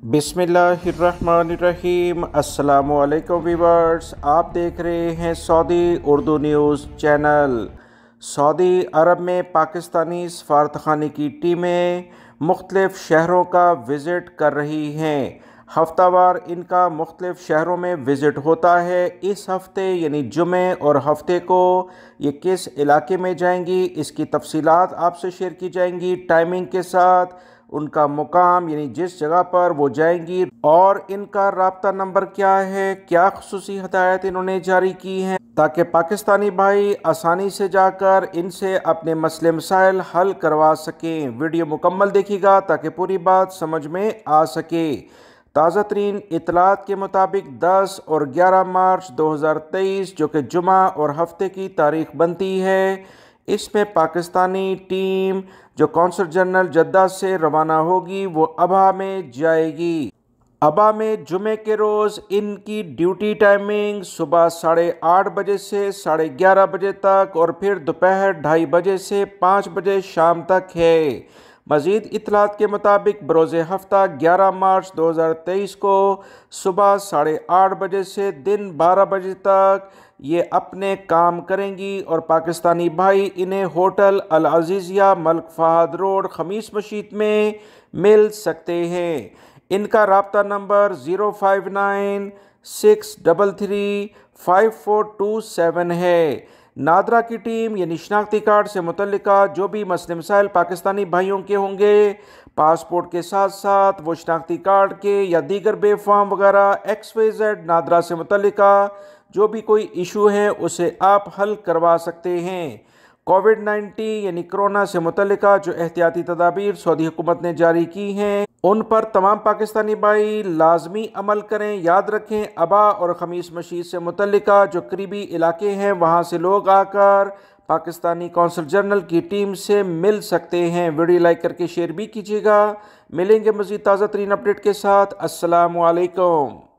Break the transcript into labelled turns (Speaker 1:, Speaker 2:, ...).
Speaker 1: बिस्मिल्लाहिर्रहमानिर्रहीम। अस्सलामुअलैकुम व्यूअर्स, आप देख रहे हैं Saudi Urdu news channel. Saudi अरब में पाकिस्तानी सफारतखाने की टीमें मुख्तलिफ़ शहरों का विज़िट कर रही हैं। हफ्तावार इनका मुख्तलिफ़ शहरों में विज़िट होता है। इस हफ़्ते यानी जुमे और हफ़्ते को ये किस इलाके में जाएंगी, इसकी तफसीलात आपसे शेयर की जाएंगी, टाइमिंग के साथ, उनका मुकाम यानी जिस जगह पर वो जाएंगी, और इनका राब्ता नंबर क्या है, क्या खुसूसी हदायत इन्होंने जारी की हैं ताकि पाकिस्तानी भाई आसानी से जाकर इनसे अपने मसले मसाइल हल करवा सकें। वीडियो मुकम्मल देखिएगा ताकि पूरी बात समझ में आ सके। ताज़ा तरीन इतलात के मुताबिक 10 और 11 मार्च 2023 जो कि जुमा और हफ्ते की तारीख बनती है, इसमें पाकिस्तानी टीम जो कौंसल जनरल जद्दा से रवाना होगी वो अबा में जाएगी। अबा में जुमे के रोज़ इनकी ड्यूटी टाइमिंग सुबह 8:30 बजे से 11:30 बजे तक और फिर दोपहर 2:30 बजे से 5 बजे शाम तक है। मज़ीद इतलात के मुताबिक बरोज़ हफ्ता 11 मार्च 2023 को सुबह 8:30 बजे से दिन 12 बजे तक ये अपने काम करेंगी और पाकिस्तानी भाई इन्हें होटल अल अज़ीज़िया मलिक फ़हद रोड खमीस मशीद में मिल सकते हैं। इनका राब्ता नंबर 05963335427 है। नादरा की टीम यानी शनाख्ती कार्ड से मुतल्लिका जो भी मसले मसाइल पाकिस्तानी भाइयों के होंगे, पासपोर्ट के साथ साथ वो शनाख्ती कार्ड के या दीगर बे फॉर्म वगैरह XYZ नादरा से मुतल्लिका जो भी कोई इशू है उसे आप हल करवा सकते हैं। कोविड-19 यानी कोरोना से मुतल्लिका जो एहतियाती तदाबीर सऊदी हुकूमत ने जारी की हैं उन पर तमाम पाकिस्तानी भाई लाजमी अमल करें। याद रखें, अबा और खमीस मशीद से मुतल्लिका जो करीबी इलाके हैं वहाँ से लोग आकर पाकिस्तानी कौंसल जनरल की टीम से मिल सकते हैं। वीडियो लाइक करके शेयर भी कीजिएगा। मिलेंगे मज़ीद ताज़ा तरीन अपडेट के साथ। अस्सलामु अलैकुम।